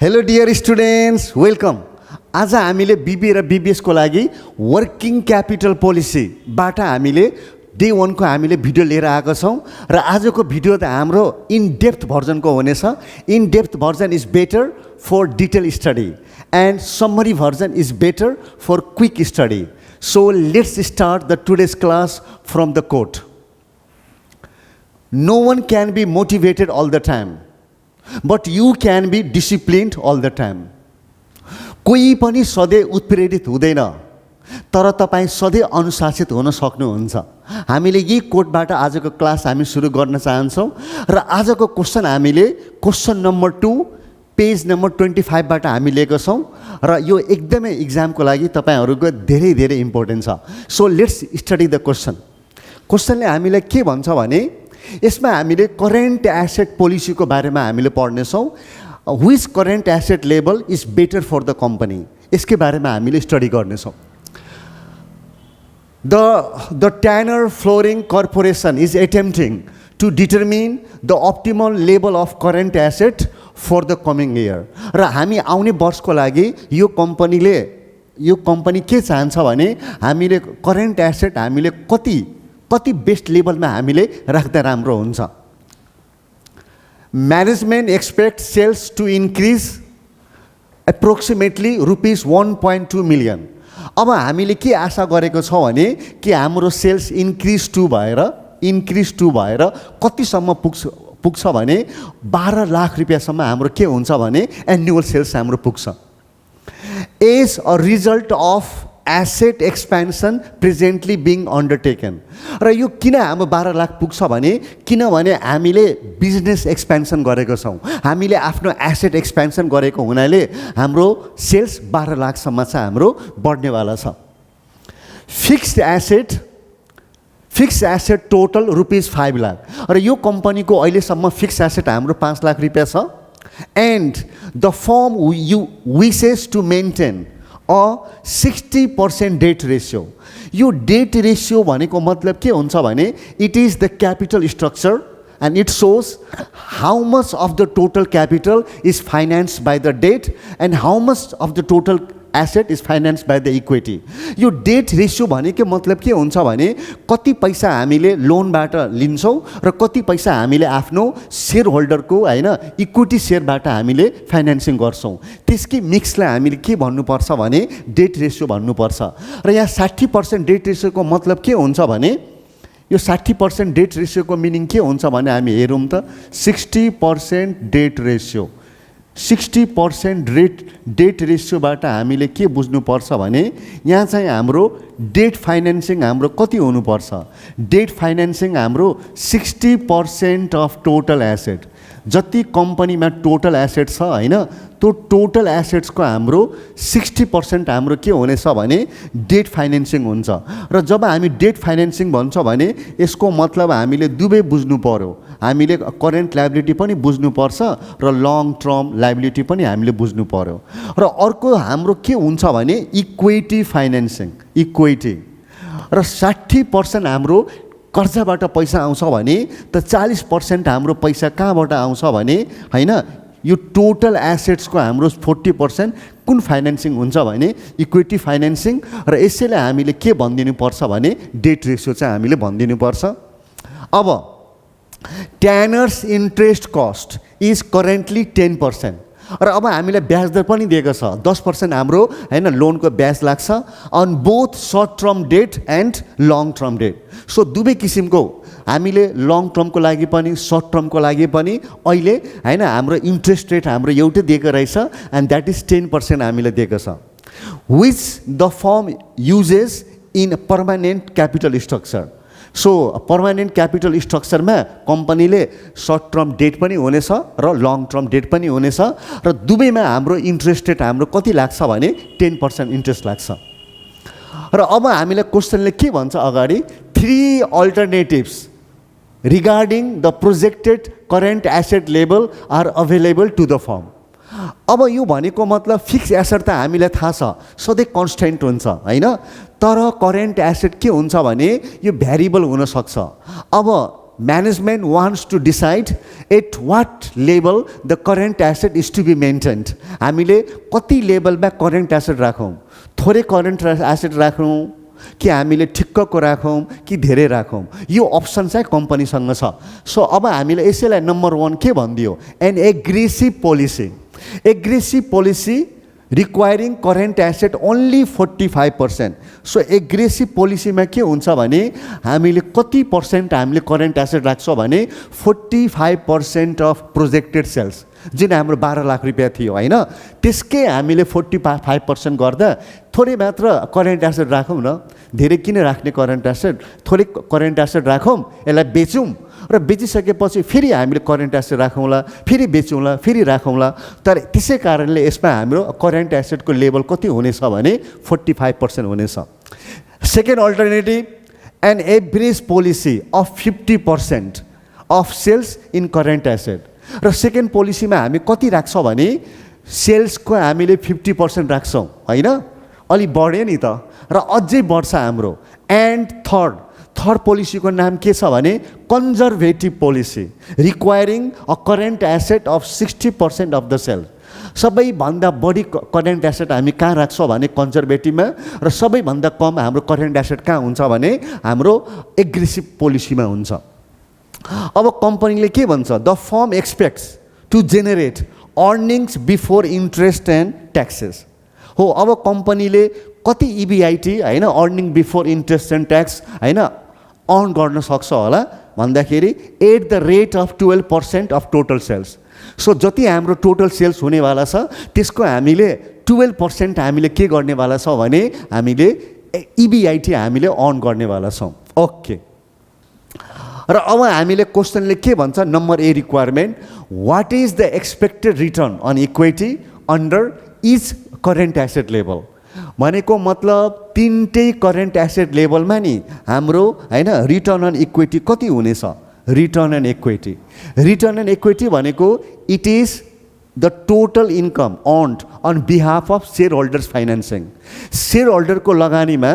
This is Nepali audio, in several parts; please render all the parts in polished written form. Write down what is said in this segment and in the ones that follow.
Hello dear students, welcome. आज हामीले बीबीए र बीबीएसको लागि वर्किङ क्यापिटल पोलिसीबाट हामीले डे 1 को हामीले भिडियो लिएर आएको छौँ र आजको भिडियो त हाम्रो इन डेप्थ भर्जनको हुनेछ। In depth version is better for detail study and summary version is better for quick study. So let's start the today's class from the quote. No one can be motivated all the time, but you can be disciplined all the time. कोही पनि सधैँ उत्प्रेरित हुँदैन, तर तपाईँ सधैँ अनुशासित हुन सक्नुहुन्छ। हामीले यही कोटबाट आजको क्लास हामी सुरु गर्न चाहन्छौँ र आजको क्वेसन हामीले क्वेसन नम्बर 2 पेज नम्बर 25 बाट हामी लिएको छौँ र यो एकदमै इक्जामको लागि तपाईहरूको धेरै धेरै इम्पोर्टेन्ट छ। So let's study the question. क्वेसनले हामीलाई के भन्छ भने यसमा हामीले करेन्ट एसेट पोलिसीको बारेमा हामीले पढ्नेछौँ। Which current asset level is better for the company, यसकै बारेमा हामीले स्टडी गर्नेछौँ। The tanner flooring corporation is attempting to determine the optimal level of current asset for the coming year. र हामी आउने वर्षको लागि यो कम्पनी के चाहन्छ भने हामीले करेन्ट एसेट हामीले कति बेस्ट लेभलमा हामीले राख्दा राम्रो हुन्छ। Management expect sales to increase approximately rupees 1.2 million. अब हामीले के आशा गरेको छौँ भने कि हाम्रो सेल्स इन्क्रिज टु भएर कतिसम्म पुग्छ भने 12 लाख रुपियाँसम्म हाम्रो के हुन्छ भने एन्युअल सेल्स हाम्रो पुग्छ। As a result of asset expansion presently being undertaken. र यो किन हाम्रो 12 लाख पुग्छ भने किनभने हामीले बिजनेस एक्सपेन्सन गरेको छौँ, हामीले आफ्नो एसेट एक्सपेन्सन गरेको हुनाले हाम्रो सेल्स 12 लाखसम्म चाहिँ हाम्रो बढ्नेवाला छ। Fixed asset total rupees 5 lakh र यो कम्पनीको अहिलेसम्म फिक्स्ड एसेट हाम्रो 5 लाख रुपियाँ छ। And the firm wishes to maintain a 60% debt ratio. यो डेट रेसियो भनेको मतलब के हुन्छ भने it is the capital structure and it shows how much of the total capital is financed by the debt and how much of the total asset is financed by the equity. यो डेट रेसियो भनेको मतलब के हुन्छ भने कति पैसा हामीले लोनबाट लिन्छौँ र कति पैसा हामीले आफ्नो सेयर होल्डरको होइन इक्विटी सेयरबाट हामीले फाइनेन्सिङ गर्छौँ। त्यसकै मिक्सलाई हामीले के भन्नुपर्छ भने डेट रेसियो भन्नुपर्छ। र यहाँ 60% डेट रेसियोको मतलब के हुन्छ भने यो 60% डेट रेसियोको मिनिङ के हुन्छ भने हामी हेरौँ त 60% डेट रेसियो। 60% डेट रेसियोबाट हामीले के बुझ्नुपर्छ भने यहाँ चाहिँ हाम्रो डेट फाइनेन्सिङ हाम्रो कति हुनुपर्छ। डेट फाइनेन्सिङ हाम्रो 60% अफ टोटल एसेट। जति कम्पनीमा टोटल एसेट छ होइन त्यो टोटल एसेट्सको हाम्रो 60% हाम्रो के हुनेछ भने डेट फाइनेन्सिङ हुन्छ। र जब हामी डेट फाइनेन्सिङ भन्छ भने यसको मतलब हामीले दुवै बुझ्नु पर्यो। हामीले करेन्ट लायबिलिटी पनि बुझ्नुपर्छ र लङ टर्म लायबिलिटी पनि हामीले बुझ्नु पर्यो। र अर्को हाम्रो के हुन्छ भने इक्विटी फाइनेन्सिङ। इक्विटी र 60% हाम्रो कर्जाबाट पैसा आउँछ भने त 40% हाम्रो पैसा कहाँबाट आउँछ भने होइन यो टोटल एसेट्सको हाम्रो 40% कुन फाइनेन्सिङ हुन्छ भने इक्विटी फाइनेन्सिङ। र यसैले हामीले के भनिदिनुपर्छ भने डेट रेसियो चाहिँ हामीले भनिदिनुपर्छ। अब ट्यानर्स इन्ट्रेस्ट कस्ट इज करेन्टली 10% र अब हामीलाई ब्याज दर पनि दिएको छ 10% हाम्रो होइन लोनको ब्याज लाग्छ on both short term debt and long term debt. So दुवै किसिमको हामीले लङ टर्मको लागि पनि सर्ट टर्मको लागि पनि अहिले होइन हाम्रो इन्ट्रेस्ट रेट हाम्रो एउटै दिएको रहेछ एन्ड द्याट इज 10% हामीले दिएको छ। Which the firm uses in permanent capital structure. So permanent capital स्ट्रक्चरमा कम्पनीले सर्ट टर्म डेट पनि हुनेछ र लङ टर्म डेट पनि हुनेछ र दुवैमा हाम्रो इन्ट्रेस्ट रेट हाम्रो कति लाग्छ भने 10% इन्ट्रेस्ट लाग्छ। र अब हामीलाई क्वेसनले के भन्छ अगाडि 3 alternatives regarding the projected current asset level are available to the firm. अब यो भनेको मतलब फिक्स एसेट त हामीलाई थाहा छ सधैँ कन्स्टेन्ट हुन्छ होइन, तर करेन्ट एसेट के हुन्छ भने यो भ्यारिएबल हुनसक्छ। अब management wants to decide at what level the current asset is to be maintained. हामीले कति लेभलमा करेन्ट एसेट राखौँ, थोरै करेन्ट एसेट राखौँ कि हामीले ठिक्कको राखौँ कि धेरै राखौँ, यो अप्सन चाहिँ कम्पनीसँग छ. सो अब हामीले यसैलाई नम्बर 1 के भनिदियो, an aggressive policy. Aggressive policy requiring current asset only 45%. So aggressive policy में के हुन्छ भने हामीले कति % हामीले current asset राख्छौँ भने 45% of projected sales, जुन हाम्रो 12 लाख रुपैयाँ थियो हैन, त्यसकै हामीले 45% गर्दा थोरै मात्र current asset राखौँ न, धेरै किन राख्ने current asset, थोरै current asset राखौँ, यसलाई बेचौँ र बेचिसकेपछि फेरि हामीले करेन्ट एसेट राखौँला, फेरि बेचौँला, फेरि राखौँला. तर त्यसै कारणले यसमा हाम्रो करेन्ट एसेटको लेभल कति हुनेछ भने 45% हुनेछ. Second alternative, an average policy of 50% of sales in current asset. र सेकेन्ड पोलिसीमा हामी कति राख्छौँ भने सेल्सको हामीले 50% राख्छौँ हैन, अलि बढ्यो नि त, र अझै बढ्छ हाम्रो. एन्ड थर्ड पोलिसीको नाम के छ भने conservative policy, requiring a current asset of 60% of the sale. सबैभन्दा बढी करेन्ट एसेट हामी कहाँ राख्छौँ भने कन्जर्भेटिभमा, र सबैभन्दा कम हाम्रो करेन्ट एसेट कहाँ हुन्छ भने हाम्रो एग्रेसिभ पोलिसीमा हुन्छ. अब कम्पनीले के भन्छ, the firm expects to generate earnings before interest and taxes. हो, अब कम्पनीले कति इबिआइटी हैन, earning before interest and tax हैन अर्न गर्न सक्छ होला भन्दाखेरि at the rate of 12% of total sales. So जति हाम्रो टोटल सेल्स हुनेवाला छ त्यसको हामीले 12% हामीले के गर्नेवाला छौँ भने हामीले इबिआइटी हामीले अर्न गर्नेवाला छौँ. ओके, र अब हामीले क्वेसनले के भन्छ, number A requirement, what is the expected return on equity under each current asset level. भनेको मतलब तीनटै करेन्ट एसेट लेभलमा नि हाम्रो हैन रिटर्न अन इक्विटी कति हुनेछ. Return on equity, return on equity भनेको it is the total income earned on behalf of share holders financing. Share होल्डरको लगानीमा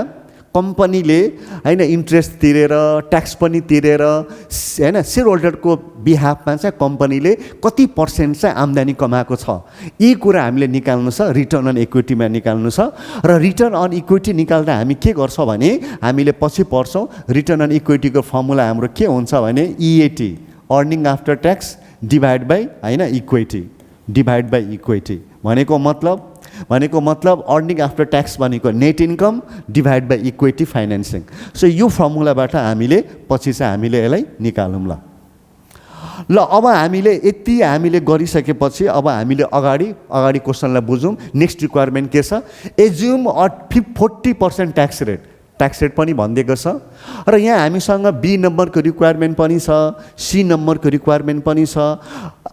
कम्पनीले हैन इन्ट्रेस्ट तिरेर ट्याक्स पनि तिरेर हैन सेयर होल्डरको बिहाफमा चाहिँ कम्पनीले कति % चाहिँ आम्दानी कमाएको छ, यी कुरा हामीले निकाल्नु छ, रिटर्न अन इक्विटीमा निकाल्नु छ. र रिटर्न अन इक्विटी निकाल्दा हामी के गर्छौँ भने हामीले पछि पढ्छौँ, रिटर्न अन इक्विटीको फर्मुला हाम्रो के हुन्छ भने EAT, earning after tax divide by हैन इक्विटी, डिभाइड बाई इक्विटी. भनेको मतलब अर्निङ आफ्टर ट्याक्स भनेको net income divide by equity financing. So यो फर्मुलाबाट हामीले पछि चाहिँ हामीले यसलाई निकालौँ ल. अब हामीले यति हामीले गरिसकेपछि अब हामीले अगाडि क्वेसनलाई बुझौँ. नेक्स्ट रिक्वायरमेन्ट के छ, एज्युम अ 40% ट्याक्स रेट पनि भनिदिएको छ. र यहाँ हामीसँग बी नम्बरको रिक्वायरमेन्ट पनि छ, सी नम्बरको रिक्वायरमेन्ट पनि छ.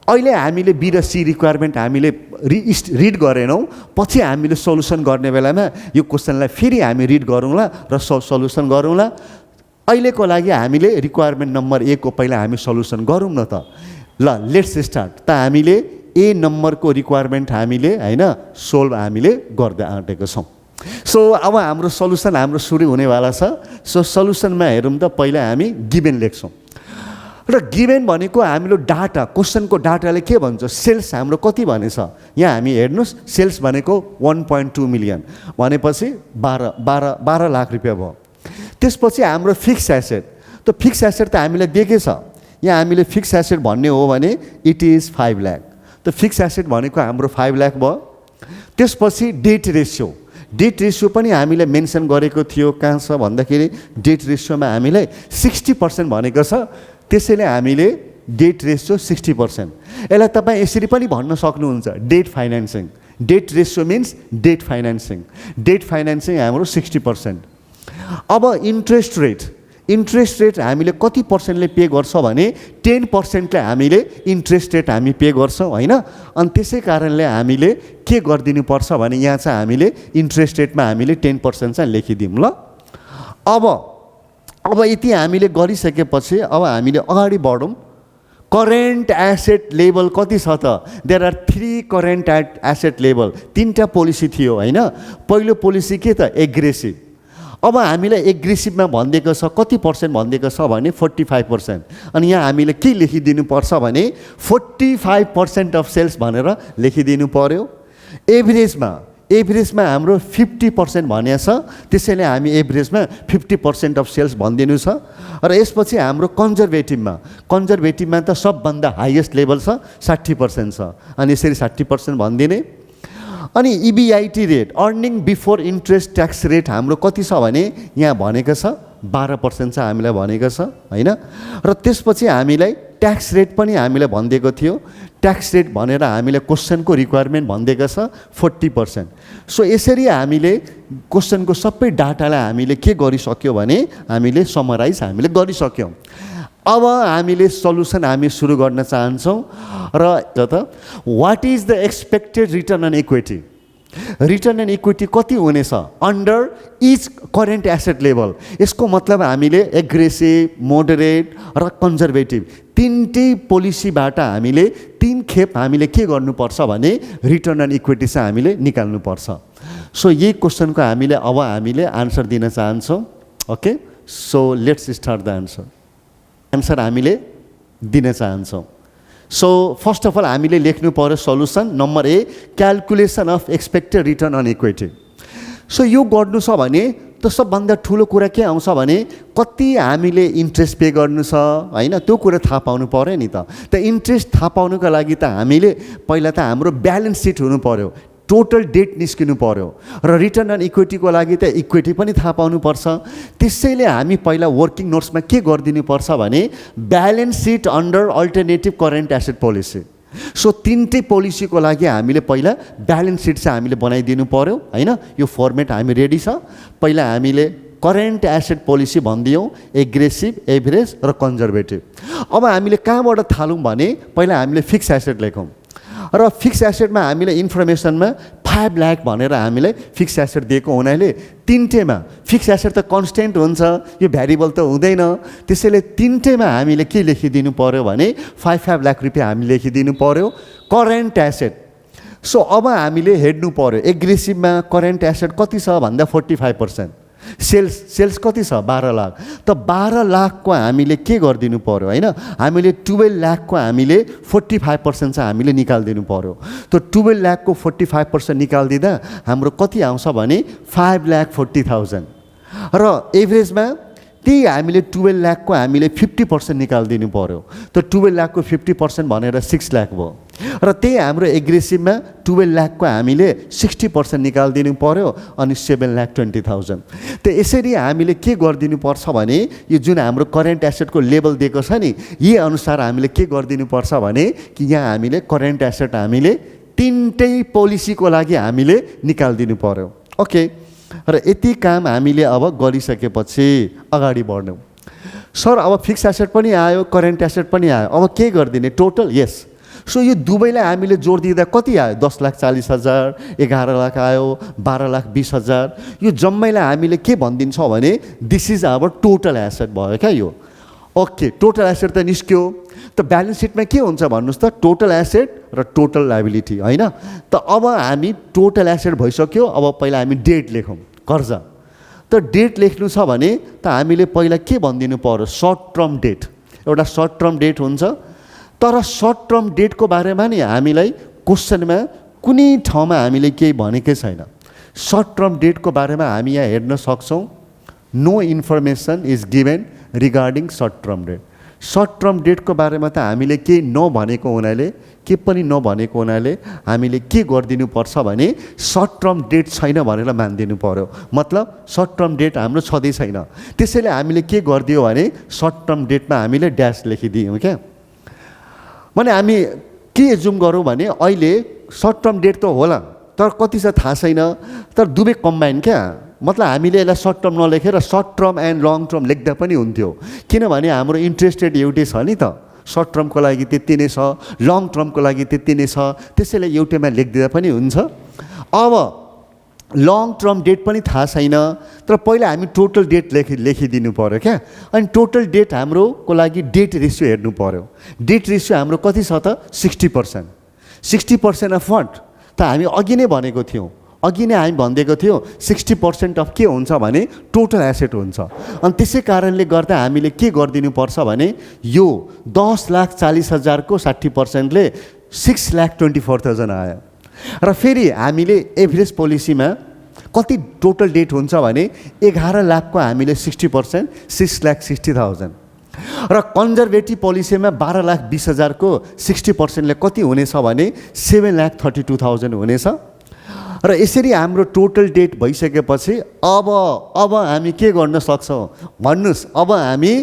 अहिले हामीले बी र सी रिक्वायरमेन्ट हामीले रिड गरेनौँ, पछि हामीले सोल्युसन गर्ने बेलामा यो क्वेसनलाई फेरि हामी रिड गरौँला र सोल्युसन गरौँला. अहिलेको लागि हामीले रिक्वायरमेन्ट नम्बर ए को पहिला हामी सोल्युसन गरौँ न त. ल लेट्स स्टार्ट. त हामीले ए नम्बरको रिक्वायरमेन्ट हामीले हैन सोल्भ हामीले गर्दै आँटेको छौँ. सो अब हाम्रो सोल्युसन हाम्रो सुरु हुनेवाला छ. सो सोल्युसनमा हेरौँ त पहिला हामी गिभेन लेख्छौँ. र गिभेन भनेको हाम्रो डाटा, क्वेसनको डाटाले के भन्छ, सेल्स हाम्रो कति भनेछ. यहाँ हामी हेर्नुहोस्, सेल्स भनेको 1.2 मिलियन भनेपछि 12 लाख रुपियाँ भयो. त्यसपछि हाम्रो फिक्स एसेट, त फिक्स एसेट त हामीलाई दिएकै छ. यहाँ हामीले फिक्स एसेट भन्ने हो भने इट इज 5 लाख. त फिक्स एसेट भनेको हाम्रो 5 लाख भयो. त्यसपछि डेट रेसियो पनि हामीले मेन्सन गरेको थियो. कहाँ छ भन्दाखेरि डेट रेसियोमा हामीलाई 60% भनेको छ. त्यसैले हामीले डेट रेसियो 60%. यसलाई तपाईँ यसरी पनि भन्न सक्नुहुन्छ, debt financing. Debt ratio means debt financing. Debt financing हाम्रो 60%. अब इन्ट्रेस्ट रेट हामीले कति पर्सेन्टले पे गर्छौँ भने 10%ले हामीले इन्ट्रेस्ट रेट हामी पे गर्छौँ हैन. अनि त्यसै कारणले हामीले के गरिदिनु पर्छ भने यहाँ चाहिँ हामीले इन्ट्रेस्ट रेटमा हामीले 10% चाहिँ लेखिदिउँ ल. अब यति हामीले गरिसकेपछि अब हामीले अगाडि बढौँ. करेन्ट एसेट लेभल कति छ त, there are 3 current asset level. 3टा पोलिसी थियो हैन. पहिलो पोलिसी के त, एग्रेसिभ. अब हामीलाई एग्रेसिभमा भनिदिएको छ कति पर्सेन्ट भनिदिएको छ भने 45%। अनि यहाँ हामीले के लेखिदिनु पर्छ भने 45% अफ सेल्स भनेर लेखिदिनु पर्यो। एभरेजमा हाम्रो 50% भनेको छ, त्यसैले हामी एभरेजमा 50% अफ सेल्स भनिदिनु छ। र यसपछि हाम्रो कन्जर्भेटिभमा त सबभन्दा हाइएस्ट लेभल छ 60% छ, अनि यसरी 60% भनिदिने। अनि EBIT rate, earning before interest tax rate हाम्रो कति छ भने यहाँ भनेको छ 12% छ हामीलाई भनेको छ हैन। र त्यसपछि हामीलाई ट्याक्स रेट पनि हामीलाई भनिदिएको थियो। ट्याक्स रेट भनेर हामीलाई क्वेसनको रिक्वायरमेन्ट भनिदिएको छ 40%। सो यसरी हामीले क्वेसनको सबै डाटालाई हामीले के गरिसक्यो भने हामीले समराइज हामीले गरिसक्यौँ। अब हामीले सल्युसन हामी सुरु गर्न चाहन्छौँ। र what is the expected return on equity? Return on equity कति हुनेछ under each current asset level? यसको मतलब हामीले एग्रेसिभ, मोडरेट र कन्जर्भेटिभ तिनटै पोलिसीबाट हामीले 3 खेप हामीले के गर्नुपर्छ भने रिटर्न अन इक्विटी चाहिँ हामीले निकाल्नुपर्छ। सो यही क्वेसनको हामीले आन्सर दिन चाहन्छौँ। Okay, so let's start the answer हामीले दिन चाहन्छौँ। सो फर्स्ट अफ अल हामीले लेख्नु पर्यो solution number A, calculation of expected return on equity. So यो गर्नु छ भने त सबभन्दा ठुलो कुरा के आउँछ भने कति हामीले इन्ट्रेस्ट पे गर्नु छ हैन, त्यो कुरा थाहा पाउनु पर्यो नि त। इन्ट्रेस्ट थाहा पाउनुको लागि त हामीले पहिला त हाम्रो ब्यालेन्स सिट हुनु पर्यो, टोटल डेट निस्किनु पर्यो, र रिटर्न अन इक्विटीको लागि त इक्विटी पनि थाहा पाउनुपर्छ। त्यसैले हामी पहिला वर्किङ नोट्समा के गरिदिनु पर्छ भने balance seat under alternative current asset policy. So तिनटै पोलिसीको लागि हामीले पहिला ब्यालेन्स सिट चाहिँ हामीले बनाइदिनु पर्यो हैन। यो फर्मेट हामी रेडी छ। पहिला हामीले करेन्ट एसेट पोलिसी भनिदियौँ, एग्रेसिभ, एभरेज र कन्जर्भेटिभ। अब हामीले कहाँबाट थालौँ भने पहिला हामीले फिक्स एसेट लेखौँ, र फिक्स एसेटमा हामीले इन्फर्मेसनमा 5 लाख भनेर हामीलाई फिक्स एसेट दिएको हुनाले तिनटैमा फिक्स एसेट त कन्स्टेन्ट हुन्छ, यो भ्यारिएबल त हुँदैन। त्यसैले तिनटैमा हामीले के लेखिदिनु पर्यो भने 5 लाख रुपियाँ हामी लेखिदिनु पर्यो करेन्ट एसेट। सो अब हामीले हेर्नु पर्यो एग्रेसिभमा करेन्ट एसेट कति छ भन्दा 45%, सेल्स कति छ 12 लाख। त 12 लाखको हामीले के गरिदिनु पर्यो हैन, हामीले 12 लाखको हामीले 45% चाहिँ हामीले निकालिदिनु पर्यो। त 12 लाखको 45% निकालिदिँदा हाम्रो कति आउँछ भने 5,40,000। र एभरेजमा त्यही हामीले 12 लाखको हामीले 50% निकालिदिनु पर्यो। त 12 लाखको 50% भनेर 6 लाख भयो। र त्यही हाम्रो एग्रेसिभमा 12 लाखको हामीले 60% निकालिदिनु पर्यो, अनि 7,20,000। त यसरी हामीले के गरिदिनु पर्छ भने यो जुन हाम्रो करेन्ट एसेटको लेभल दिएको छ नि, यही अनुसार हामीले के गरिदिनु पर्छ भने कि यहाँ हामीले करेन्ट एसेट हामीले तिनटै पोलिसीको लागि हामीले निकालिदिनु पर्यो। ओके, र यति काम हामीले अब गरिसकेपछि अगाडि बढ्यौँ। सर अब फिक्स एसेट पनि आयो, करेन्ट एसेट पनि आयो, अब के गरिदिने टोटल? यस। सो यो दुवैलाई हामीले जोड दिँदा कति आयो? 10,40,000, 11 लाख आयो, 12,20,000। यो जम्मैलाई हामीले के भनिदिन्छौँ भने this is our total asset भयो क्या यो। ओके, टोटल एसेट त निस्क्यो। त ब्यालेन्स सिटमा के हुन्छ भन्नुहोस् त, टोटल एसेट र टोटल लायबिलिटी हैन। त अब हामी टोटल एसेट भइसक्यो। अब पहिला हामी डेट लेखौँ, कर्जा। त डेट लेख्नु छ भने त हामीले पहिला के भनिदिनु पर्यो? Short term debt. एउटा सर्ट टर्म डेट हुन्छ, तर सर्ट टर्म डेटको बारेमा नि हामीलाई क्वेसनमा कुनै ठाउँमा हामीले केही भनेकै छैन। सर्ट टर्म डेटको बारेमा हामी यहाँ हेर्न सक्छौँ, no information is given regarding short term debt. Short term डेटको बारेमा त हामीले केही नभनेको हुनाले, के पनि नभनेको हुनाले हामीले के गरिदिनु पर्छ भने सर्ट टर्म डेट छैन भनेर मानिदिनु पर्यो। मतलब सर्ट टर्म डेट हाम्रो छँदै छैन। त्यसैले हामीले के गरिदियो भने सर्ट टर्म डेटमा हामीले ड्यास लेखिदियौँ क्या। भने हामी के एजुम गरौँ भने अहिले सर्ट टर्म डेट त होला, तर कति छ थाहा छैन, तर दुवै कम्बाइन क्या। मतलब हामीले यसलाई सर्ट टर्म नलेखेर short term and long term लेख्दा पनि हुन्थ्यो, किनभने हाम्रो इन्ट्रेस्ट रेट एउटै छ नि त। सर्ट टर्मको लागि त्यति नै छ, लङ टर्मको लागि त्यति नै छ, त्यसैले एउटैमा लेखिदिँदा पनि हुन्छ। अब लङ टर्म डेट पनि थाहा छैन, तर पहिला हामी टोटल डेट लेखिदिनु पर्यो क्या। अनि टोटल डेट हाम्रोको लागि डेट रेसियो हेर्नु पर्यो। डेट रेसियो हाम्रो कति छ त? 60%। 60% अफ वाट? त हामी अघि नै भनेको थियौँ अघि नै हामी भनिदिएको थियो 60% अफ के हुन्छ भने टोटल एसेट हुन्छ। अनि त्यसै कारणले गर्दा हामीले के गरिदिनुपर्छ भने यो 10,40,000 को 60%ले 6,24,000 आयो। र फेरि हामीले एभरेज पोलिसीमा कति टोटल डेट हुन्छ भने 11 लाखको हामीले 60% 6,60,000 र कन्जर्भेटिभ पोलिसीमा 12,20,000 को 60%ले कति हुनेछ भने 7,32,000 हुनेछ। र यसरी हाम्रो टोटल डेट भइसकेपछि अब हामी के गर्न सक्छौँ भन्नुहोस्। अब हामी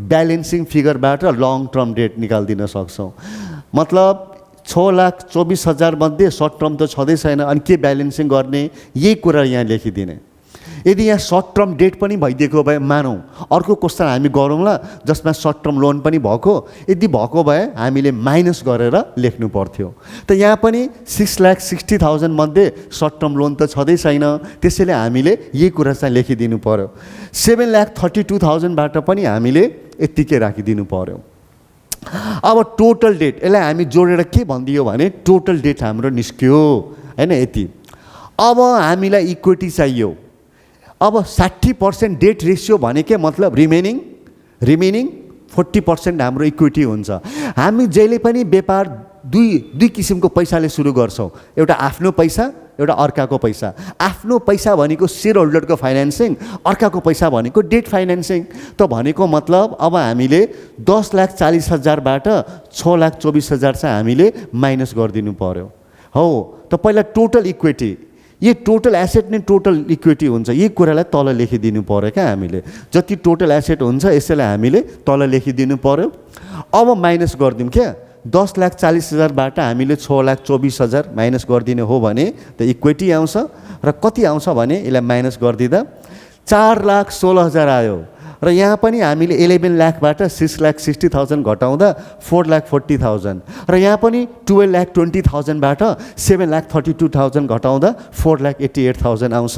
ब्यालेन्सिङ फिगरबाट लङ टर्म डेट निकाल्दिन सक्छौँ। मतलब 6,24,000 मध्ये सर्ट टर्म त छँदै छैन, अनि के ब्यालेन्सिङ गर्ने यही कुरा यहाँ लेखिदिने। यदि यहाँ सर्ट टर्म डेट पनि भइदिएको भए मानौँ अर्को क्वेसन हामी गरौँला जसमा सर्ट टर्म लोन पनि भएको, यदि भएको भए हामीले माइनस गरेर लेख्नु पर्थ्यो। त यहाँ पनि 6,60,000 मध्ये सर्ट टर्म लोन त छँदै छैन, त्यसैले हामीले यही कुरा चाहिँ लेखिदिनु पर्यो। 7,32,000बाट पनि हामीले यत्तिकै राखिदिनु पर्यो। अब टोटल डेट यसलाई हामी जोडेर के भनिदियो भने टोटल डेट हाम्रो निस्क्यो हैन यति। अब हामीलाई इक्विटी चाहियो। अब 60% डेट रेसियो भनेकै मतलब रिमेनिङ 40% हाम्रो इक्विटी हुन्छ। हामी जहिले पनि व्यापार दुई किसिमको पैसाले सुरु गर्छौँ, एउटा आफ्नो पैसा एउटा अर्काको पैसा। आफ्नो पैसा भनेको सेयर होल्डरको फाइनेन्सिङ, अर्काको पैसा भनेको डेट फाइनेन्सिङ। त भनेको मतलब अब हामीले 10,40,000बाट 6,24,000 चाहिँ हामीले माइनस गरिदिनु पर्यो। हो त पहिला टोटल इक्विटी, ये टोटल एसेट नै टोटल इक्विटी हुन्छ, यही कुरालाई तल लेखिदिनु पर्यो क्या हामीले। जति टोटल एसेट हुन्छ यसैलाई हामीले तल लेखिदिनु पर्यो। अब माइनस गरिदिउँ क्या, 10,40,000बाट हामीले 6,24,000 माइनस गरिदिने हो भने त इक्विटी आउँछ। र कति आउँछ भने यसलाई माइनस गरिदिँदा 4,16,000 आयो। र यहाँ पनि हामीले 11 लाखबाट 6,60,000 घटाउँदा 4,40,000। र यहाँ पनि 12,20,000बाट 7,32,000 घटाउँदा 4,88,000 आउँछ।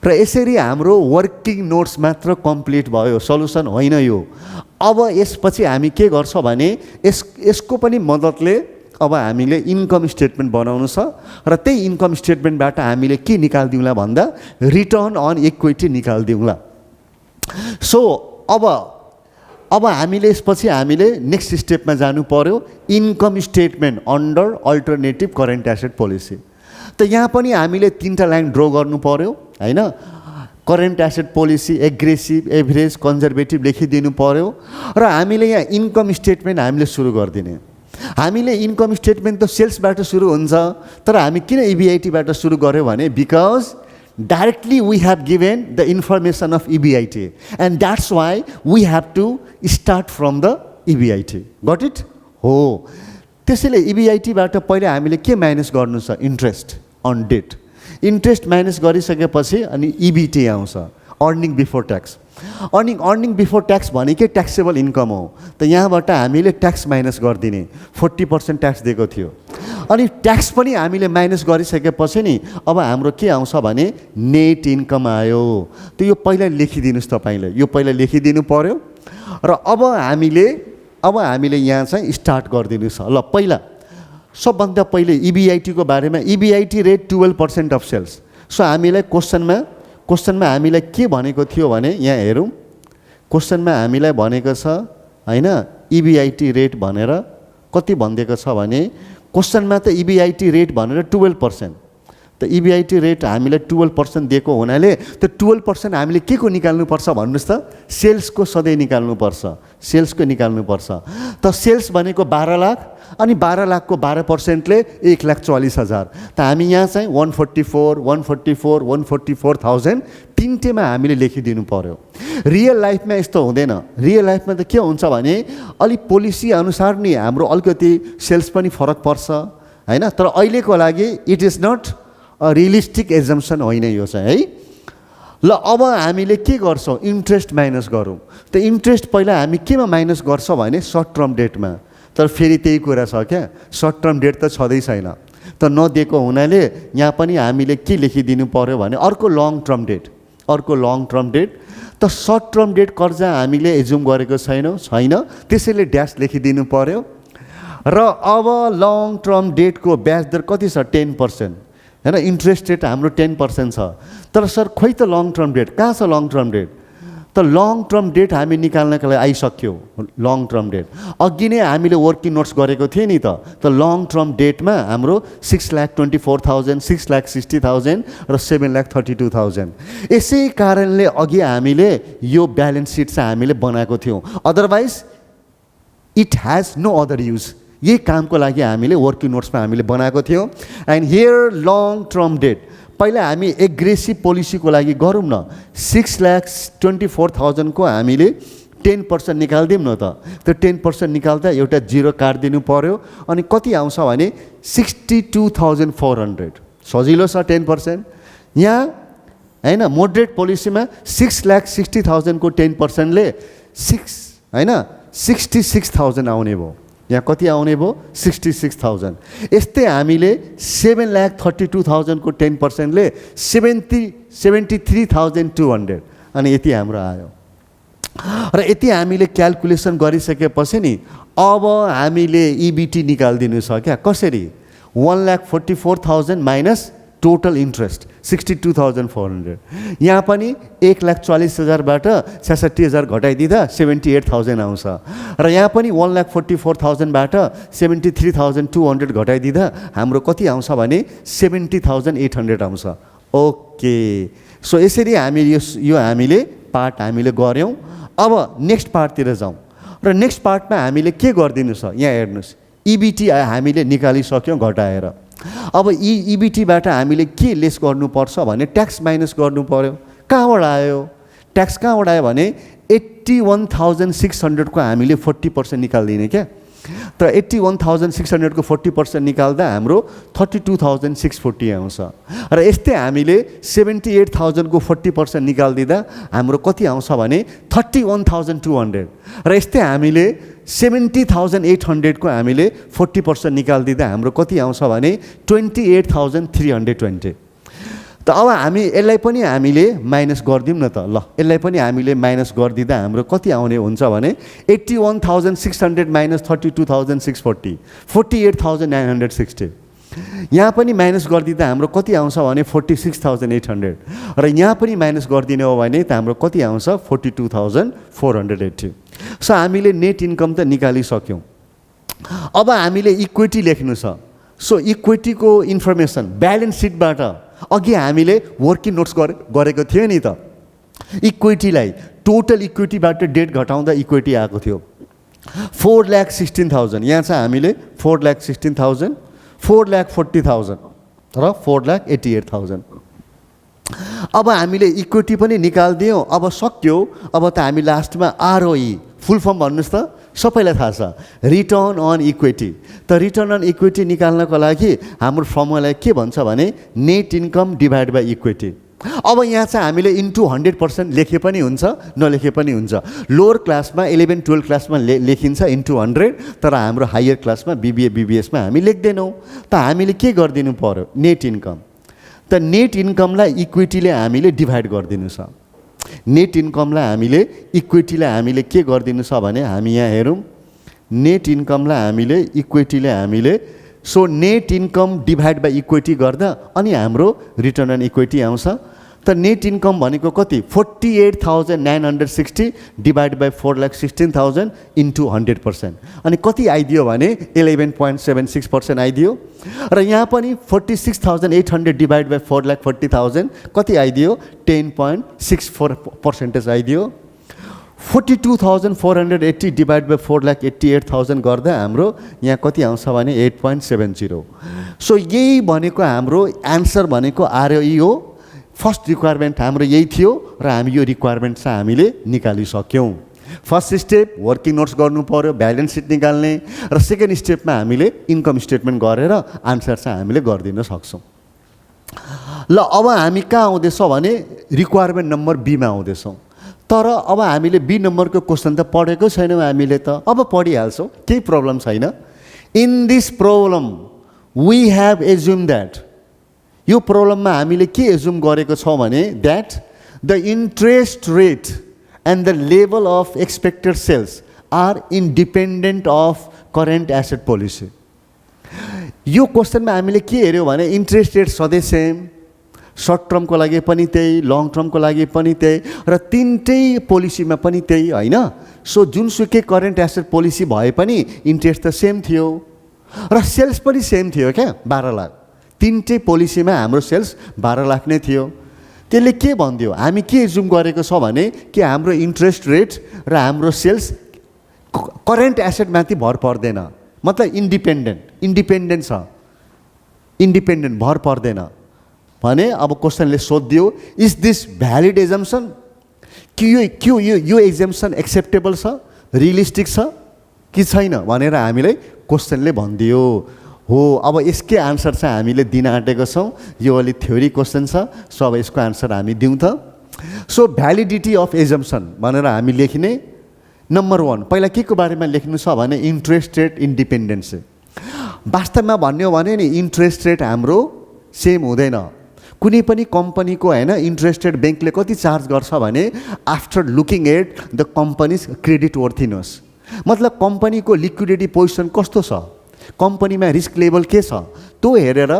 र यसरी हाम्रो वर्किङ नोट्स मात्र कम्प्लिट भयो, सल्युसन होइन यो। अब यसपछि हामी के गर्छौँ भने यसको पनि मद्दतले अब हामीले इन्कम स्टेटमेन्ट बनाउनु छ। र त्यही इन्कम स्टेटमेन्टबाट हामीले के निकाल्दिउँला भन्दा रिटर्न अन इक्विटी निकाल्दिउँला। सो अब हामीले यसपछि हामीले नेक्स्ट स्टेपमा जानु पर्यो, income statement under alternative current asset policy. त यहाँ पनि हामीले 3टा लाइन ड्र गर्नु पर्यो हैन। Current asset policy, aggressive, average, conservative लेखिदिनु पर्यो। र हामीले यहाँ इन्कम स्टेटमेन्ट हामीले सुरु गरिदिने। हामीले इन्कम स्टेटमेन्ट त सेल्सबाट सुरु हुन्छ, तर हामी किन इबिआइटीबाट सुरु गर्यो भने because directly we have given the information of EBIT, and that's why we have to start from the EBIT. Got it? हो, त्यसैले EBIT बाट पहिले हामीले के माइनस गर्नु छ, interest on debt. Interest minus गरिसकेपछि अनि EBT आउँछ, earning before tax. Earning before tax भनेकै ट्याक्सेबल इन्कम हो। त यहाँबाट हामीले ट्याक्स माइनस गरिदिने, 40% ट्याक्स दिएको थियो। अनि ट्याक्स पनि हामीले माइनस गरिसकेपछि नि अब हाम्रो के आउँछ भने नेट इन्कम आयो। त यो पहिला लेखिदिनुस् तपाईले, यो पहिला लेखिदिनु पर्यो। र अब हामीले यहाँ चाहिँ स्टार्ट गरिदिनुस्। ल पहिला सबभन्दा पहिले EBIT को बारेमा, EBIT rate 12% of sales. So हामीलाई क्वेसनमा हामीलाई के भनेको थियो भने यहाँ हेरौँ, क्वेसनमा हामीलाई भनेको छ हैन EBIT रेट भनेर कति भनिदिएको छ भने क्वेसनमा त EBIT रेट भनेर 12%। त EBIT रेट हामीलाई 12% दिएको हुनाले त 12% हामीले के को निकाल्नुपर्छ भन्नुस् त, सेल्सको सधैँ निकाल्नुपर्छ, सेल्सको निकाल्नुपर्छ। त सेल्स भनेको 12 लाख अनि 12 लाखको 12%ले 1,44,000। त हामी यहाँ चाहिँ 144,000 तिनटेमा हामीले लेखिदिनु पर्यो। रियल लाइफमा यस्तो हुँदैन। रियल लाइफमा त के हुन्छ भने अलि पोलिसी अनुसार नि हाम्रो अलिकति सेल्स पनि फरक पर्छ हैन। तर अहिलेको लागि it is not a realistic assumption होइन यो चाहिँ है। ल अब हामीले के गर्छौँ, इन्ट्रेस्ट माइनस गरौँ। त इन्ट्रेस्ट पहिला हामी केमा माइनस गर्छौँ भने सर्ट टर्म डेटमा। तर फेरि त्यही कुरा छ क्या, सर्ट टर्म डेट त छँदै छैन। त नदिएको हुनाले यहाँ पनि हामीले के लेखिदिनु पर्यो भने अर्को लङ टर्म डेट, अर्को लङ टर्म डेट। त सर्ट टर्म डेट कर्जा हामीले एजुम गरेको छैन, त्यसैले ड्यास लेखिदिनु पर्यो। र अब लङ टर्म डेटको ब्याज दर कति छ, 10%। हैन इन्ट्रेस्ट रेट हाम्रो 10% छ तर सर खोइ त लङ टर्म डेट कहाँ छ लङ टर्म डेट त लङ टर्म डेट हामी निकाल्नका लागि आइसक्यो लङ टर्म डेट अघि नै हामीले वर्किङ नोट्स गरेको थिए नि त लङ टर्म डेटमा हाम्रो 6,24,000 6,60,000 र 7,32,000 यसै कारणले अघि हामीले यो ब्यालेन्स सिट चाहिँ हामीले बनाएको थियौँ otherwise it has no other use यही कामको लागि हामीले वर्किङ नोट्समा हामीले बनाएको थियौँ and here long term debt पहिला हामी एग्रेसिभ पोलिसीको लागि गरौँ न 6,24,000 को हामीले 10% निकाल्दिउँ न त त्यो 10% निकाल्दा एउटा जिरो काटिदिनु पर्यो अनि कति आउँछ भने 62,400 सजिलो छ 10% यहाँ हैन मोडरेट पोलिसीमा 6,60,000 को 10% ले 66,000 आउने भयो यहाँ कति आउने भयो 66,000 यस्तै हामीले 7,32,000 को 10% ले 73,200 अनि यति हाम्रो आयो र यति हामीले क्याल्कुलेसन गरिसकेपछि नि अब हामीले EBT निकाल्दिनु छ क्या कसरी 1,44,000 माइनस टोटल इन्ट्रेस्ट 62,400 यहाँ पनि 1,40,000 बाट 66,000 घटाइदिँदा 78,000 आउँछ र यहाँ पनि 1,44,000 बाट 73,200 घटाइदिँदा हाम्रो कति आउँछ भने 70,800 आउँछ ओके सो यसरी हामी यो हामीले पार्ट हामीले गर्यौं अब नेक्स्ट पार्टतिर जाउँ र नेक्स्ट पार्टमा हामीले के गर्दिनु छ यहाँ हेर्नुस् EBT हामीले निकालिसक्यौं घटाएर अब EBT बाट हामीले के लेस गर्नुपर्छ भने ट्याक्स माइनस गर्नु पर्यो कहाँबाट आयो ट्याक्स कहाँबाट आयो भने 81,600 को हामीले 40% निकाल्दिने क्या त 81,600 को 40% निकाल्दा हाम्रो 32,640 आउँछ र यस्तै हामीले 78,000 को 40% निकाल्दिँदा हाम्रो कति आउँछ भने 31,200 र यस्तै हामीले 70,800 को हामीले 40% निकाल्दिँदा हाम्रो कति आउँछ भने 28,320 त अब हामी यसलाई पनि हामीले माइनस गर्दिउँ न त ल यसलाई पनि हामीले माइनस गर्दिँदा हाम्रो कति आउने हुन्छ भने 81,600 माइनस 32,640 48,960 यहाँ पनि माइनस गरिदिँदा हाम्रो कति आउँछ भने 46,800 र यहाँ पनि माइनस गरिदिने हो भने त हाम्रो कति आउँछ 42,480 सो हामीले नेट इन्कम त निकालिसक्यौँ अब हामीले इक्विटी लेख्नु छ सो इक्विटीको इन्फर्मेसन ब्यालेन्स सिटबाट अघि हामीले वर्किङ नोट्स गरेको थियो नि त इक्विटीलाई टोटल इक्विटीबाट डेट घटाउँदा इक्विटी आएको थियो 4,16,000 यहाँ चाहिँ हामीले 4,16,000 4,40,000 र 4,88,000 अब हामीले इक्विटी पनि निकाल्दियौँ अब सक्यो अब त हामी लास्टमा ROE फुल फर्म भन्नुस् त सबैलाई थाहा छ रिटर्न अन इक्विटी त रिटर्न अन इक्विटी निकाल्नको लागि हाम्रो फर्मुला के भन्छ भने net income divide by equity अब यहाँ चाहिँ हामीले इन्टु 100% लेखे पनि हुन्छ नलेखे पनि हुन्छ लोवर क्लासमा 11-12 क्लासमा लेखिन्छ इन्टु 100 तर हाम्रो हायर क्लासमा BBA BBS मा हामी लेख्दैनौँ त हामीले के गरिदिनु पर्यो नेट इन्कम त नेट इन्कमलाई इक्विटीले हामीले डिभाइड गरिदिनु छ नेट इन्कमलाई हामीले इक्विटीलाई हामीले के गरिदिनु छ भने हामी यहाँ हेरौँ नेट इन्कमलाई हामीले इक्विटीले हामीले so net income divide by equity गर्दा अनि हाम्रो रिटर्न अन इक्विटी आउँछ त नेट इन्कम भनेको कति 48,960 डिभाइड बाइ 4,16,000 इन्टु 100% अनि कति आइदियो भने 11.76% आइदियो र यहाँ पनि 46,800 डिभाइड बाइ 4,40,000 कति आइदियो 10.64% आइदियो 42,480 डिभाइड बाइ 4,88,000 गर्दा हाम्रो यहाँ कति आउँछ भने 8.70 सो यही भनेको हाम्रो आन्सर भनेको ROE हो फर्स्ट रिक्वायरमेन्ट हाम्रो यही थियो र हामी यो रिक्वायरमेन्ट चाहिँ हामीले निकालिसक्यौँ फर्स्ट स्टेप वर्किङ नोट्स गर्नु पर्यो ब्यालेन्स सिट निकाल्ने र सेकेन्ड स्टेपमा हामीले इन्कम स्टेटमेन्ट गरेर आन्सर चाहिँ हामीले गरिदिन सक्छौँ ल अब हामी कहाँ आउँदैछौँ भने रिक्वायरमेन्ट नम्बर B मा आउँदैछौँ तर अब हामीले B नम्बरको क्वेसन त पढेको छैनौँ हामीले त अब पढिहाल्छौँ केही प्रब्लम छैन in this problem we have assume that यो प्रब्लममा हामीले के एज्युम गरेको छौँ भने that the interest rate and the level of expected sales are independent of current asset policy यो क्वेसनमा हामीले के हेऱ्यौँ भने इन्ट्रेस्ट रेट सधैँ सेम, सर्ट टर्मको लागि पनि त्यही, लङ टर्मको लागि पनि त्यही, र तिनटै पोलिसीमा पनि त्यही होइन। सो जुनसुकै करेन्ट एसेट पोलिसी भए पनि इन्ट्रेस्ट त सेम थियो र सेल्स पनि सेम थियो क्या, 12 लाख। तिनटै पोलिसीमा हाम्रो सेल्स 12 लाख नै थियो। त्यसले के भनिदियो, हामी के जुम गरेको छ भने कि हाम्रो इन्ट्रेस्ट रेट र हाम्रो सेल्स करेन्ट एसेटमाथि भर पर्दैन, मतलब इन्डिपेन्डेन्ट छ, इन्डिपेन्डेन्ट भर पर्दैन भने अब क्वेसनले सोधिदियो इज दिस भ्यालिड एजम्सन, कि यो एग्जाम्सन एक्सेप्टेबल छ, रियलिस्टिक छ कि छैन भनेर हामीलाई क्वेसनले भनिदियो। हो, अब यसकै आन्सर चाहिँ हामीले दिन आँटेको छौँ। यो अलि थ्योरी क्वेसन छ, सो अब यसको आन्सर हामी दिउँ त। सो भ्यालिडिटी अफ एजम्सन भनेर हामी लेख्ने नम्बर 1 पहिला के को बारेमा लेख्नु छ भने इन्ट्रेस्ट रेट इन्डिपेन्डेन्स। वास्तवमा भन्यो भने नि इन्ट्रेस्ट रेट हाम्रो सेम हुँदैन। कुनै पनि कम्पनीको होइन इन्ट्रेस्ट रेट ब्याङ्कले कति चार्ज गर्छ भने after looking at the company's creditworthiness, मतलब कम्पनीको लिक्विडिटी पोजिसन कस्तो छ, कम्पनीमा रिस्क लेभल के छ, त्यो हेरेर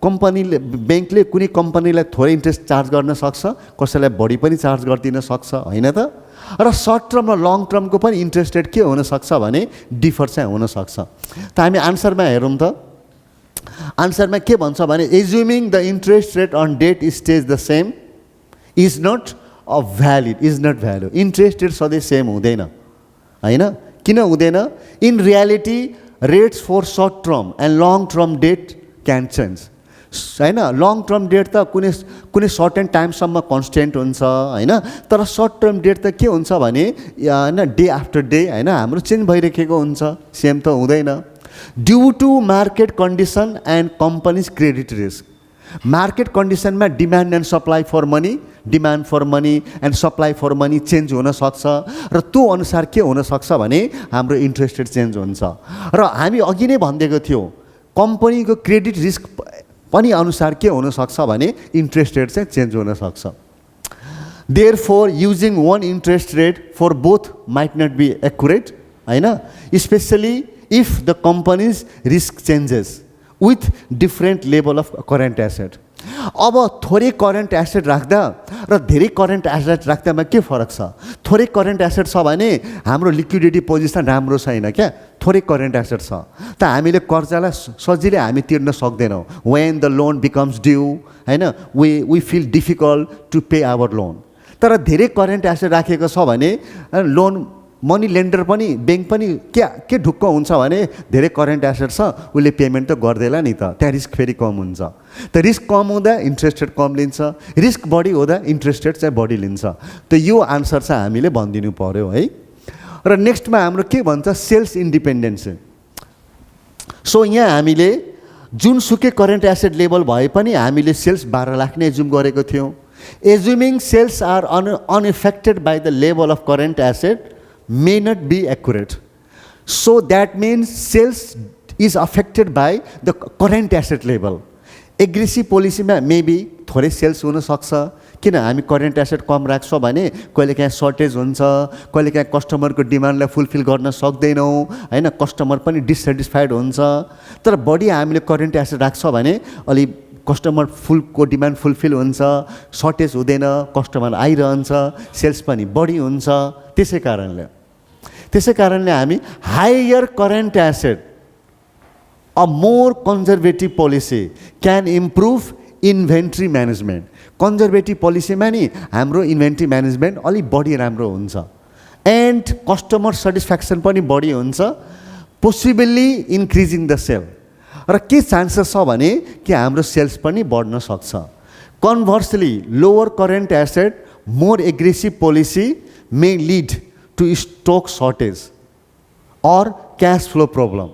कम्पनीले ब्याङ्कले कुनै कम्पनीलाई थोरै इन्ट्रेस्ट चार्ज गर्न सक्छ, कसैलाई बढी पनि चार्ज गरिदिन सक्छ होइन त। र सर्ट टर्म र लङ टर्मको पनि इन्ट्रेस्ट रेट के हुनसक्छ भने डिफर चाहिँ हुनसक्छ। त हामी आन्सरमा हेरौँ त। आन्सरमा के भन्छ भने assuming the interest rate on debt stays the same is not a valid, is not value. Interest rate सधैँ सेम हुँदैन होइन। किन हुँदैन? In reality rates for short term and long term debt can change होइन। लङ टर्म डेट त कुनै सर्टेन टाइमसम्म कन्सटेन्ट हुन्छ होइन, तर सर्ट टर्म डेट त के हुन्छ भने होइन डे आफ्टर डे होइन हाम्रो चेन्ज भइरहेको हुन्छ, सेम त हुँदैन। Due to market condition and company's credit risk, market कन्डिसनमा demand and supply for money, demand for money and supply for money change हुनसक्छ र त्यो अनुसार के हुनसक्छ भने हाम्रो इन्ट्रेस्ट रेट चेन्ज हुन्छ। र हामी अघि नै भनिदिएको थियौँ कम्पनीको क्रेडिट रिस्क पनि अनुसार के हुनसक्छ भने इन्ट्रेस्ट रेट चाहिँ चेन्ज हुनसक्छ। Therefore using one interest rate for both might not be accurate होइन, especially if the company's risk changes with different level of current asset. अब थोरै करेन्ट एसेट राख्दा र धेरै करेन्ट एसेट राख्दामा के फरक छ? थोरै करेन्ट एसेट छ भने हाम्रो लिक्विडिटी पोजिसन राम्रो छैन क्या, थोरै करेन्ट एसेट छ त हामीले कर्जालाई सजिलै हामी तिर्न सक्दैनौँ। When the loan becomes due होइन we feel difficult to pay our loan. तर धेरै करेन्ट एसेट राखेको छ भने लोन मनी लेन्डर पनि ब्याङ्क पनि के ढुक्क हुन्छ भने धेरै करेन्ट एसेट छ उसले पेमेन्ट त गर्दैन नि त, त्यहाँ रिस्क फेरि कम हुन्छ। त रिस्क कम हुँदा इन्ट्रेस्ट रेट कम लिन्छ, रिस्क बढी हुँदा इन्ट्रेस्ट रेट चाहिँ बढी लिन्छ। त यो आन्सर चाहिँ हामीले भनिदिनु पर्यो है। र नेक्स्टमा हाम्रो के भन्छ सेल्स इन्डिपेन्डेन्स। सो यहाँ हामीले जुनसुकै करेन्ट एसेट लेभल भए पनि हामीले सेल्स 12 लाख नै एज्युम गरेको थियौँ। Assuming sales are unaffected by the level of current asset may not be accurate. So that means sales is affected by the current asset level. Aggressive पोलिसीमा मेबी थोरै सेल्स हुनसक्छ, किन हामी करेन्ट एसेट कम राख्छौँ भने कहिलेकाहीँ सर्टेज हुन्छ, कहिलेकाहीँ कस्टमरको डिमान्डलाई फुलफिल गर्न सक्दैनौँ होइन, कस्टमर पनि डिससेटिस्फाइड हुन्छ। तर बढी हामीले करेन्ट एसेट राख्छौँ भने अलि कस्टमर को डिमान्ड फुलफिल हुन्छ, सर्टेज हुँदैन, कस्टमर आइरहन्छ, सेल्स पनि बढी हुन्छ। त्यसै कारणले हामी higher current asset a more conservative policy can improve inventory management. Conservative पोलिसीमा नि हाम्रो इन्भेन्ट्री म्यानेजमेन्ट अलिक बढी राम्रो हुन्छ एन्ड कस्टमर सेटिस्फ्याक्सन पनि बढी हुन्छ, पोसिबली इन्क्रिजिङ द सेल। र के चान्सेस छ भने कि हाम्रो सेल्स पनि बढ्न सक्छ। Conversely lower current asset more aggressive policy may lead to stock shortage और क्यास फ्लो प्रब्लम।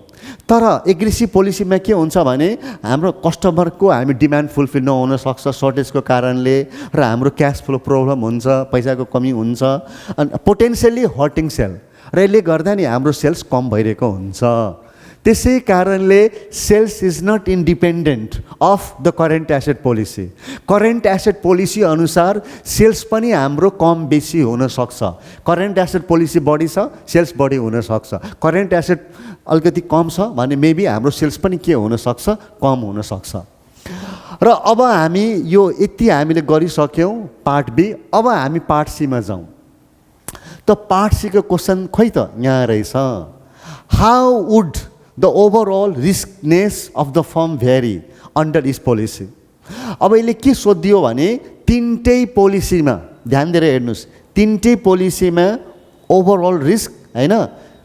तर एग्रेसिभ पोलिसीमा के हुन्छ भने हाम्रो कस्टमरको हामी डिमान्ड फुलफिल नहुन सक्छ सर्टेजको कारणले र हाम्रो क्यास फ्लो प्रब्लम हुन्छ, पैसाको कमी हुन्छ अनि पोटेन्सियली हर्टिङ सेल र यसले गर्दा नि हाम्रो सेल्स कम भइरहेको हुन्छ। त्यसै कारणले sales is not independent of the current asset policy. Current asset policy अनुसार सेल्स पनि हाम्रो कम बेसी हुन सक्छ। करेन्ट एसेट पोलिसी बढी छ, सेल्स बढी हुन सक्छ। करेन्ट एसेट अलिकति कम छ भने मेबी हाम्रो सेल्स पनि के हुन सक्छ, कम हुन सक्छ। र अब हामी यो यति हामीले गरिसक्यौँ पार्ट बी। अब हामी पार्ट सीमा जाउँ। त पार्ट सी को क्वेसन खोइ त यहाँ रहेछ। How would the overall riskiness of the firm vary under this policy. अब यसले के सोधियो भने तिनटै पोलिसीमा ध्यान दिएर हेर्नुहोस्, तिनटै पोलिसीमा ओभरअल रिस्क हैन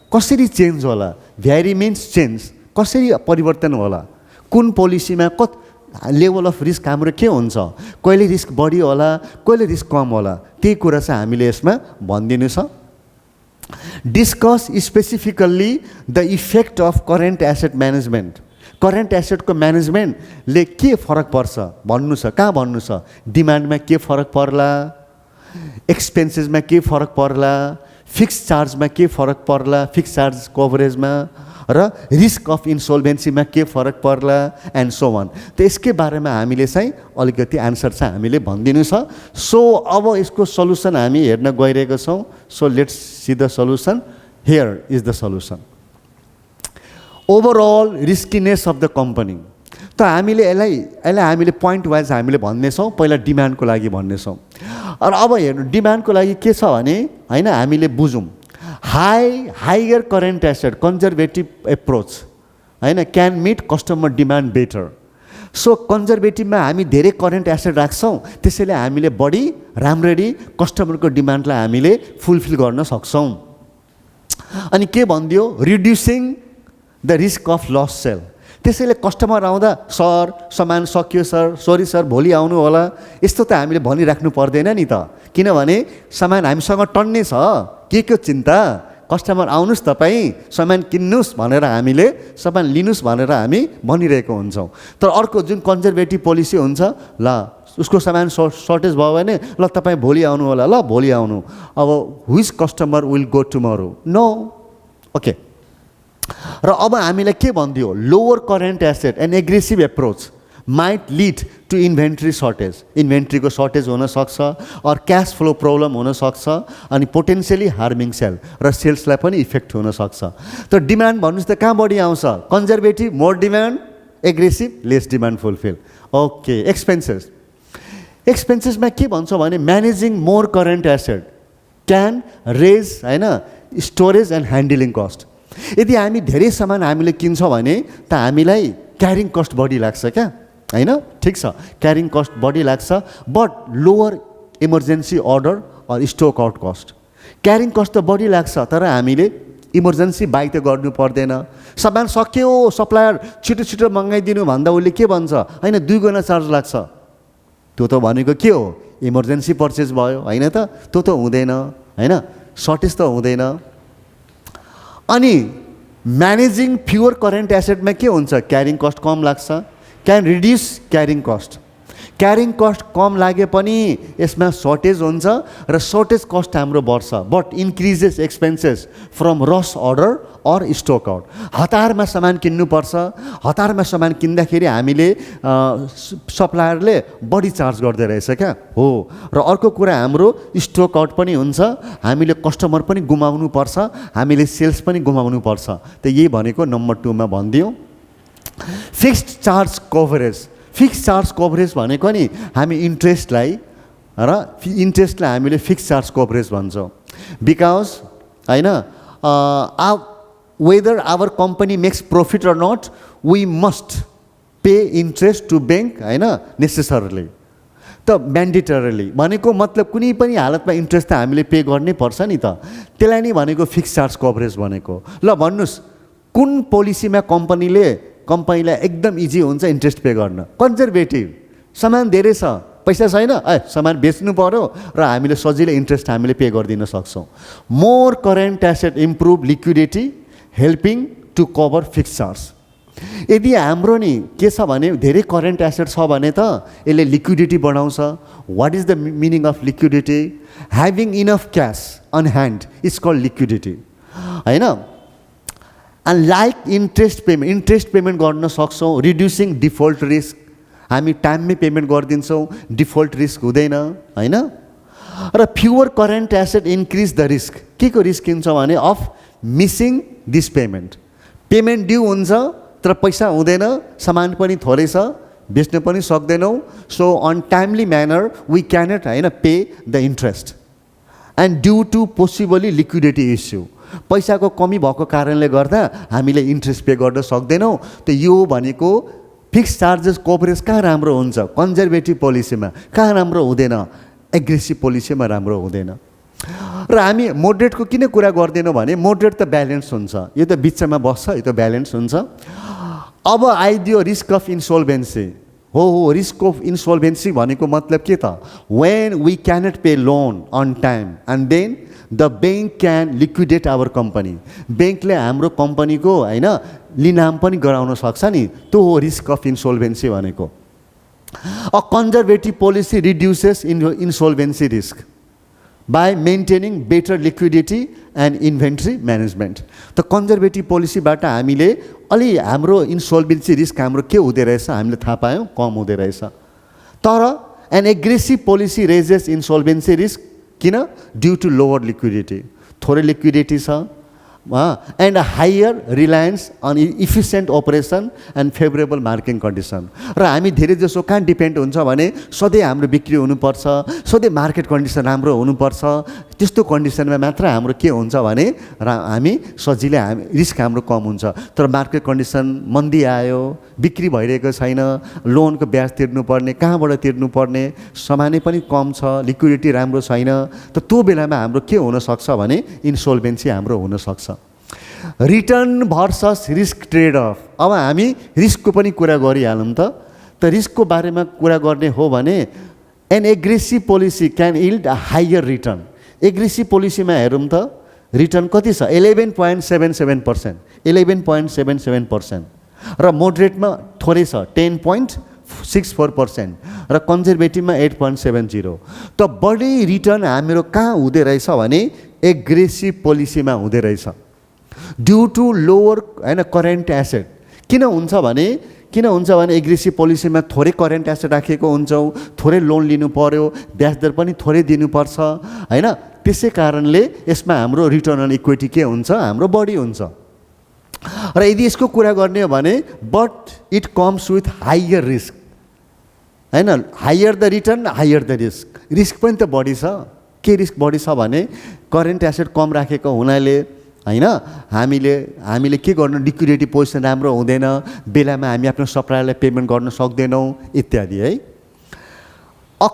कसरी चेन्ज होला। भेरी मिन्स चेन्ज, कसरी परिवर्तन होला। कुन पोलिसीमा लेभल अफ रिस्क हाम्रो के हुन्छ, कहिले रिस्क बढी होला, कहिले रिस्क कम होला, त्यही कुरा चाहिँ हामीले यसमा भनिदिनु छ। Discuss specifically the effect of current asset management. Current एसेटको म्यानेजमेन्टले के फरक पर्छ भन्नु छ। कहाँ भन्नु छ, डिमान्डमा के फरक पर्ला, एक्सपेन्सेसमा के फरक पर्ला, फिक्स चार्जमा के फरक पर्ला, फिक्स चार्ज कभरेजमा, र रिस्क अफ इन्सोल्भेन्सीमा के फरक पर्ला एन्ड सो अन। त यसकै बारेमा हामीले चाहिँ अलिकति आन्सर चाहिँ हामीले भनिदिनु छ। सो अब यसको सल्युसन हामी हेर्न गइरहेको छौँ। So let's see the solution. Here is the solution. Overall riskiness of the company. त हामीले यसलाई हामीले पोइन्ट वाइज हामीले भन्नेछौँ। पहिला डिमान्डको लागि भन्नेछौँ। र अब हेर्नु डिमान्डको लागि के छ भने हैन हामीले बुझौँ। Higher current asset conservative approach हैन can meet customer demand better. So कन्जर्भेटिभमा हामी धेरै करेन्ट एसेट राख्छौँ, त्यसैले हामीले बढी राम्ररी कस्टमरको डिमान्डलाई हामीले फुलफिल गर्न सक्छौँ। अनि के भनिदियो, reducing the risk of loss sale. त्यसैले कस्टमर आउँदा सर सामान सकियो सर, सरी सर भोलि आउनु होला, यस्तो त हामीले भनिराख्नु पर्दैन नि त। किनभने सामान हामीसँग टन्ने छ, के चिन्ता, कस्टमर आउनुहोस् तपाईँ सामान किन्नुहोस् भनेर हामीले, सामान लिनुहोस् भनेर हामी भनिरहेको हुन्छौँ। तर अर्को जुन कन्जर्भेटिभ पोलिसी हुन्छ, ल उसको सामान सर्टेज भयो भने ल तपाईँ भोलि आउनु होला, ल भोलि आउनु। अब who's customer will go tomorrow, no. Okay. र अब हामीलाई के भनिदियो, lower current asset and aggressive approach might lead to inventory shortage. इन्भेन्ट्रीको सर्टेज हुनसक्छ, अर क्यास फ्लो प्रब्लम हुनसक्छ, अनि पोटेन्सियली हार्मिङ सेल र सेल्सलाई पनि इफेक्ट हुनसक्छ। त डिमान्ड भन्नुहोस् त कहाँ बढी आउँछ, conservative more demand, aggressive less demand fulfil. Okay. Expenses. एक्सपेन्सेसमा के भन्छ भने managing more current asset can raise हैन स्टोरेज एन्ड ह्यान्डलिङ कस्ट। यदि हामी धेरै सामान हामीले किन्छौँ भने त हामीलाई क्यारिङ कस्ट बढी लाग्छ क्या हैन, ठिक छ, क्यारिङ कस्ट बढी लाग्छ, but lower emergency order or stock out cost. Carrying cost त बढी लाग्छ, तर हामीले इमर्जेन्सी बाई त गर्नु पर्दैन। सामान सक्यो सप्लायर छिटो छिटो मगाइदिनु भन्दा उसले के भन्छ, हैन 2 गुणा चार्ज लाग्छ। त्यो त भनेको के हो, इमर्जेन्सी पर्चेज भयो हैन त, त्यो त हुँदैन हैन, सर्टेज त हुँदैन। अनि म्यानेजिङ फ्युअर करेन्ट एसेटमा के हुन्छ, क्यारिङ कस्ट कम लाग्छ, can reduce carrying cost. Carrying cost कम लागे पनि यसमा सर्टेज हुन्छ र सर्टेज कस्ट हाम्रो बढ्छ, बट इन्क्रिजेस एक्सपेन्सेस फ्रम रस अर्डर अर स्टक आउट। हतारमा सामान किन्नुपर्छ, हतारमा सामान किन्दाखेरि हामीले सप्लायरले बढी चार्ज गर्दै रहेछ क्या हो। र अर्को कुरा हाम्रो स्टक आउट पनि हुन्छ, हामीले कस्टमर पनि गुमाउनु पर्छ, हामीले सेल्स पनि गुमाउनु पर्छ। त यही भनेको नम्बर 2 मा भनिदियौँ। Fixed charge coverage. Fixed charge coverage भनेको नि हामी इन्ट्रेस्टलाई हामीले फिक्स चार्ज कभरेज भन्छौँ। बिकज हैन whether our company makes profit or not, we must pay interest to bank हैन नेसेसरली त म्यान्डेटरली भनेको मतलब कुनै पनि हालतमा इन्ट्रेस्ट त हामीले पे गर्नै पर्छ नि त, त्यसलाई नै भनेको फिक्स चार्ज कभरेज भनेको। ल भन्नुस् कुन पोलिसीमा कम्पनीलाई एकदम इजी हुन्छ इन्ट्रेस्ट पे गर्न? कन्जर्भेटिभ। सामान धेरै छ, पैसा छैन, सामान बेच्नु पर्यो र हामीले सजिलै इन्ट्रेस्ट हामीले पे गरिदिन सक्छौँ। More current asset improve liquidity helping to cover fixed charge. यदि हाम्रो नि के छ भने धेरै करेन्ट एसेट छ भने त यसले लिक्विडिटी बढाउँछ। What is the meaning of liquidity? Having enough cash on hand is called liquidity हैन। एन्ड लाइक इन्ट्रेस्ट पेमेन्ट गर्न सक्छौँ, रिड्युसिङ डिफल्ट रिस्क, हामी टाइममै पेमेन्ट गरिदिन्छौँ, डिफल्ट रिस्क हुँदैन होइन। र fewer current asset increase the risk, के को रिस्क हुन्छ भने of missing this payment due हुन्छ तर पैसा हुँदैन, सामान पनि थोरै छ, बेच्न पनि सक्दैनौँ, so on timely manner we cannot होइन pay the interest and due to possibly liquidity issue, पैसाको कमी भएको कारणले गर्दा हामीले इन्ट्रेस्ट पे गर्न सक्दैनौँ। त यो भनेको फिक्स चार्जेस कभरेज कहाँ राम्रो हुन्छ, कन्जर्भेटिभ पोलिसीमा, कहाँ राम्रो हुँदैन, एग्रेसिभ पोलिसीमा राम्रो हुँदैन। र हामी मोडरेटको किन कुरा गर्दैनौँ भने मोडरेट त ब्यालेन्स हुन्छ, यो त बिचमा बस्छ, यो त ब्यालेन्स हुन्छ। अब आइदियो रिस्क अफ इन्सोल्भेन्सी, हो रिस्क अफ इन्सोल्भेन्सी भनेको मतलब के त, when we cannot pay loan on time and then the bank can liquidate our company, ब्याङ्कले हाम्रो कम्पनीको होइन लिनाम पनि गराउन सक्छ नि, त्यो हो रिस्क अफ इन्सोल्भेन्सी भनेको। A conservative policy reduces insolvency risk by maintaining better liquidity and inventory management। त कन्जर्भेटिभ पोलिसीबाट हामीले अलि हाम्रो इन्सोल्भेन्सी रिस्क हाम्रो के हुँदो रहेछ हामीले थाहा पायौँ, कम हुँदो रहेछ। तर an aggressive policy raises insolvency risk, किन, ड्यू टु लोवर लिक्विडिटी, थोरै लिक्विडिटी छ and higher reliance on efficient operation and favourable marketing condition. र हामी धेरै जसो कहाँ डिपेन्ड हुन्छ भने सधैँ हाम्रो बिक्री हुनुपर्छ, सधैँ मार्केट कन्डिसन राम्रो हुनुपर्छ, त्यस्तो कन्डिसनमा मात्र हाम्रो के हुन्छ भने हामी सजिलै रिस्क हाम्रो कम हुन्छ। तर मार्केट कन्डिसन मन्दी आयो, बिक्री भइरहेको छैन, लोनको ब्याज तिर्नुपर्ने, कहाँबाट तिर्नुपर्ने, सामानै पनि कम छ, लिक्विडिटी राम्रो छैन, त त्यो बेलामा हाम्रो के हुनसक्छ भने इन्सोल्भेन्सी हाम्रो हुनसक्छ। Return versus risk trade off, अब हामी रिस्कको पनि कुरा गरिहालौँ त रिस्कको बारेमा कुरा गर्ने हो भने एन एग्रेसिभ पोलिसी क्यान इल्ड अ हायर रिटर्न। एग्रेसिभ पोलिसीमा हेरौँ त रिटर्न कति छ, 11.77%, 11.77%, र मोडरेटमा थोरै छ 10.64%, र कन्जर्भेटिभमा 8.70। त बढी रिटर्न हाम्रो कहाँ हुँदो रहेछ भने एग्रेसिभ पोलिसीमा हुँदो रहेछ, ड्यू टु लोवर होइन करेन्ट एसेट। किन हुन्छ भने एग्रेसिभ पोलिसीमा थोरै करेन्ट एसेट राखेको हुन्छौँ, थोरै लोन लिनु पर्यो, ब्याज दर पनि थोरै दिनुपर्छ होइन, त्यसै कारणले यसमा हाम्रो रिटर्न अन इक्विटी के हुन्छ, हाम्रो बढी हुन्छ। र यदि यसको कुरा गर्ने हो भने but it comes with higher risk होइन, higher the return higher the risk पनि त बढी छ। के रिस्क बढी छ भने करेन्ट एसेट कम राखेको हुनाले होइन हामीले के गर्नु, लिक्विडिटी पोजिसन राम्रो हुँदैन, बेलामा हामी आफ्नो सप्लायरलाई पेमेन्ट गर्न सक्दैनौँ इत्यादि है। A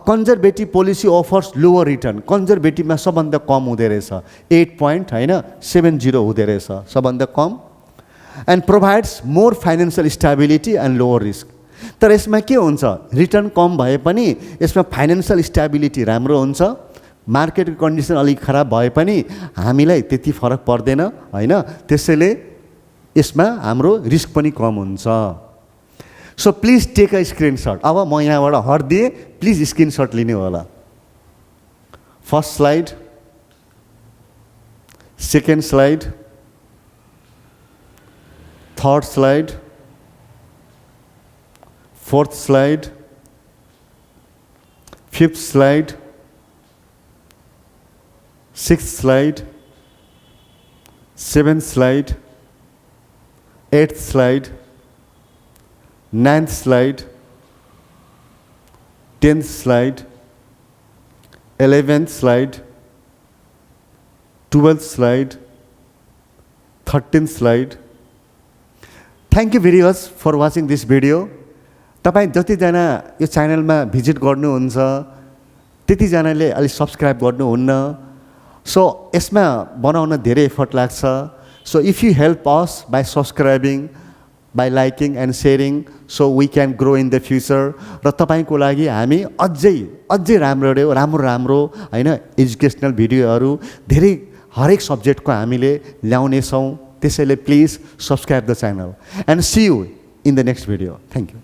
conservative policy offers lower return, कन्जर्भेटिभमा सबभन्दा कम हुँदो रहेछ, 8.70 हुँदो रहेछ, सबभन्दा कम। And provides more financial stability and lower risk. तर यसमा के हुन्छ, रिटर्न कम भए पनि यसमा फाइनेन्सियल स्टेबिलिटी राम्रो हुन्छ, मार्केट कन्डिसन अलिक खराब भए पनि हामीलाई त्यति फरक पर्दैन होइन, त्यसैले यसमा हाम्रो रिस्क पनि कम हुन्छ। So please take a screenshot. अब म यहाँबाट हटिदिएँ, प्लिज स्क्रिनसट लिनु होला। First slide, second slide, third slide, fourth slide, fifth slide, sixth slide, seventh slide, eighth slide, ninth slide, 10th slide, 11th slide, 12th slide, 13th slide. Thank you very much for watching this video. तपाईं जतिजना यो च्यानलमा भिजिट गर्नुहुन्छ त्यतिजनाले अलि सब्स्क्राइब गर्नुहुन्न, सो यसमा बनाउन धेरै एफर्ट लाग्छ. So if you help us by subscribing, by liking and sharing, so we can grow in the future. र तपाईको लागि हामी अझै राम्रो हैन एजुकेशनल भिडियोहरू धेरै हरेक सब्जेक्टको हामीले ल्याउने छौं. त्यसैले please subscribe the channel and see you in the next video. Thank you.